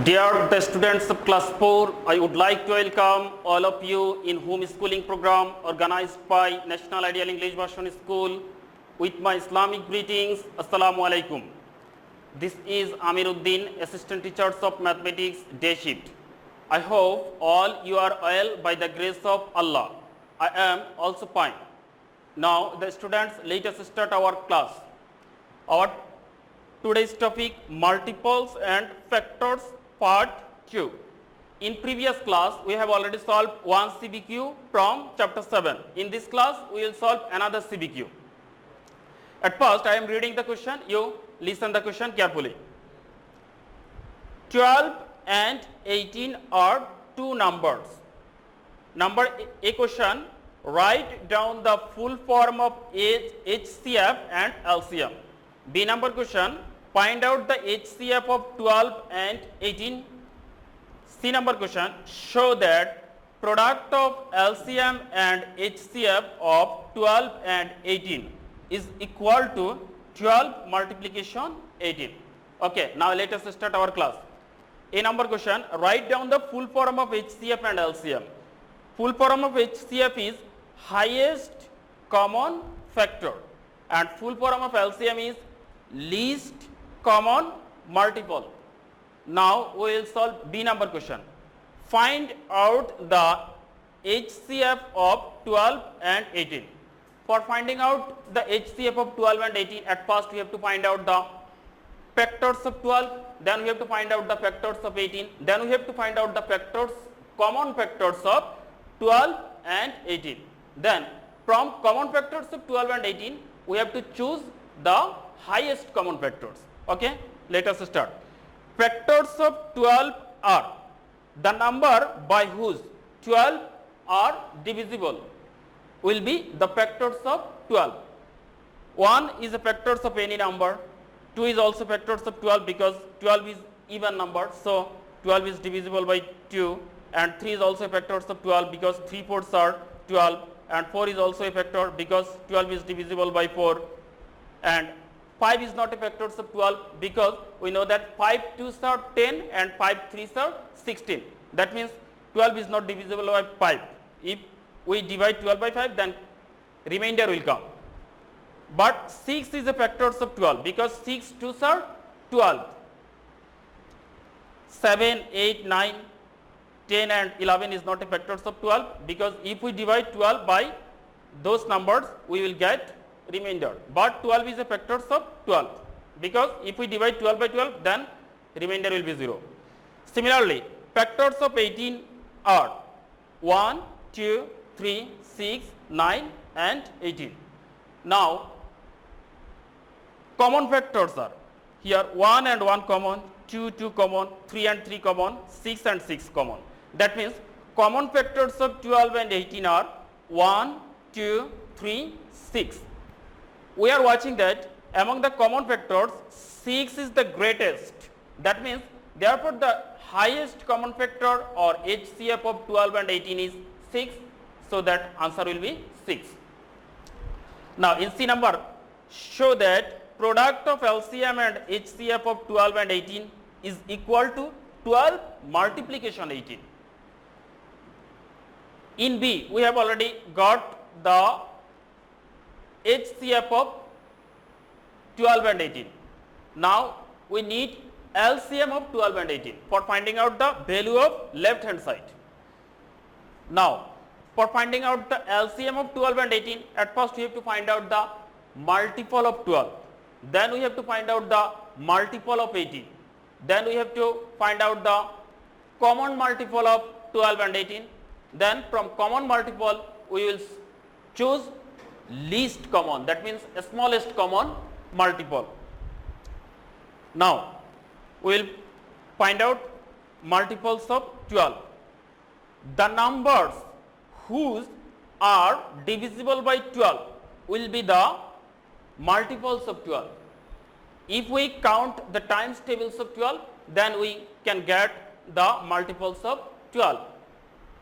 Dear the students of class 4, I would like to welcome all of you in homeschooling program organized by National Ideal English Version School with my Islamic greetings. Assalamu alaikum. This is Amiruddin, Assistant Teachers of Mathematics, Day Shift. I hope all you are well by the grace of Allah. I am also fine. Now the students, let us start our class. Our today's topic, multiples and factors, part 2. In previous class, we have already solved one CBQ from chapter 7. In this class, we will solve another CBQ. At first, I am reading the question. You listen the question carefully. 12 and 18 are two numbers. Number A question, write down the full form of HCF and LCM. B number question, find out the HCF of 12 and 18. C number question, show that product of LCM and HCF of 12 and 18 is equal to 12 multiplication 18. Okay, now let us start our class. A number question, write down the full form of HCF and LCM. Full form of HCF is highest common factor and full form of LCM is least common multiple. Now we will solve B number question. Find out the HCF of 12 and 18. For finding out the HCF of 12 and 18, at first we have to find out the factors of 12, then we have to find out the factors of 18, then we have to find out the factors, common factors of 12 and 18. Then from common factors of 12 and 18, we have to choose the highest common factors. Okay, let us start. Factors of 12 are the number by whose 12 are divisible will be the factors of 12. 1 is a factors of any number, 2 is also factors of 12 because 12 is even number, so 12 is divisible by 2, and 3 is also a factors of 12 because 3/4 are 12, and 4 is also a factor because 12 is divisible by 4, and 5 is not a factors of 12 because we know that 5 2s are 10 and 5 3s are 16. That means 12 is not divisible by 5. If we divide 12 by 5, then remainder will come. But 6 is a factors of 12 because 6 2s are 12. 7, 8, 9, 10 and 11 is not a factors of 12 because if we divide 12 by those numbers, we will get remainder, but 12 is a factors of 12 because if we divide 12 by 12, then remainder will be 0. Similarly, factors of 18 are 1, 2, 3, 6, 9 and 18. Now common factors are here 1 and 1 common, 2, 2 common, 3 and 3 common, 6 and 6 common. That means common factors of 12 and 18 are 1, 2, 3, 6. We are watching that among the common factors, 6 is the greatest. That means therefore the highest common factor or HCF of 12 and 18 is 6. So that answer will be 6. Now in C number, show that product of LCM and HCF of 12 and 18 is equal to 12 multiplication 18. In B, we have already got the HCF of 12 and 18. Now we need LCM of 12 and 18 for finding out the value of left hand side. Now for finding out the LCM of 12 and 18, at first we have to find out the multiple of 12. Then we have to find out the multiple of 18. Then we have to find out the common multiple of 12 and 18. Then from common multiple we will choose least common, that means smallest common multiple. Now we will find out multiples of 12. The numbers whose are divisible by 12 will be the multiples of 12. If we count the times tables of 12, then we can get the multiples of 12.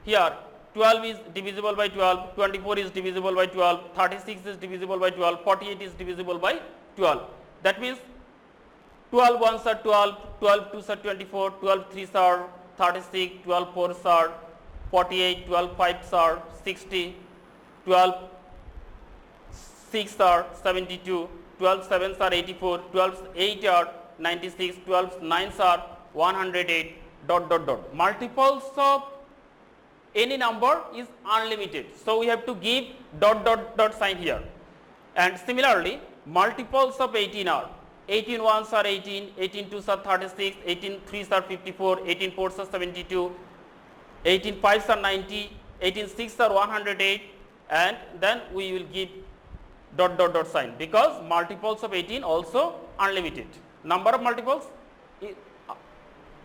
Here 12 is divisible by 12, 24 is divisible by 12, 36 is divisible by 12, 48 is divisible by 12. That means 12 ones are 12, 12 twos are 24, 12 threes are 36, 12 fours are 48, 12 fives are 60, 12 6 are 72, 12 sevens are 84, 12 8 are 96, 12 nines are 108, dot dot dot. Multiples of any number is unlimited. So we have to give dot dot dot sign here. And similarly, multiples of 18 are 18 ones are 18, 18 twos are 36, 18 threes are 54, 18 fours are 72, 18 fives are 90, 18 sixes are 108, and then we will give dot dot dot sign, because multiples of 18 also unlimited. Number of multiples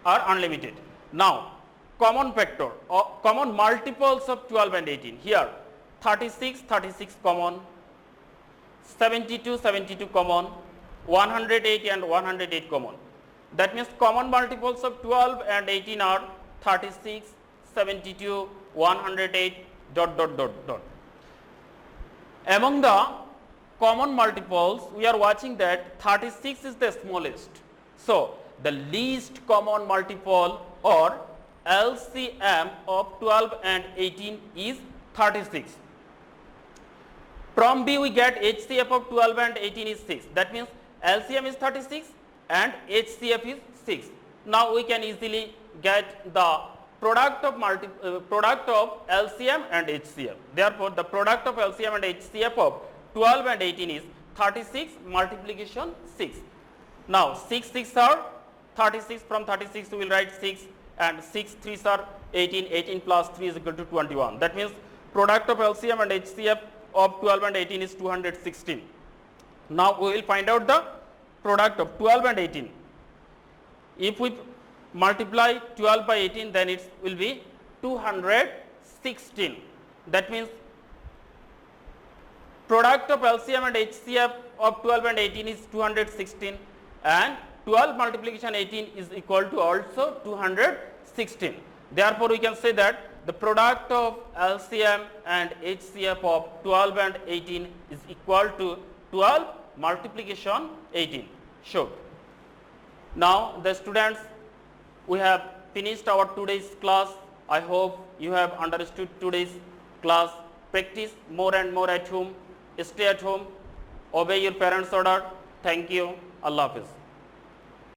are unlimited. Now, common factor or common multiples of 12 and 18. Here 36, 36 common, 72, 72 common, 108 and 108 common. That means common multiples of 12 and 18 are 36, 72, 108, dot dot dot dot. Among the common multiples, we are watching that 36 is the smallest. So the least common multiple or LCM of 12 and 18 is 36. From B we get HCF of 12 and 18 is 6. That means LCM is 36 and HCF is 6. Now we can easily get the product of LCM and HCF. Therefore, the product of LCM and HCF of 12 and 18 is 36 multiplication 6. Now 6 6 are 36, from 36 we will write 6, and 6 3s are 18, 18 plus 3 is equal to 21. That means product of LCM and HCF of 12 and 18 is 216. Now we will find out the product of 12 and 18. If we multiply 12 by 18, then it will be 216. That means product of LCM and HCF of 12 and 18 is 216, and 12 multiplication 18 is equal to also 216. Therefore, we can say that the product of LCM and HCF of 12 and 18 is equal to 12 multiplication 18. Sure. Now, the students, we have finished our today's class. I hope you have understood today's class. Practice more and more at home. Stay at home. Obey your parents' order. Thank you. Allah Hafiz.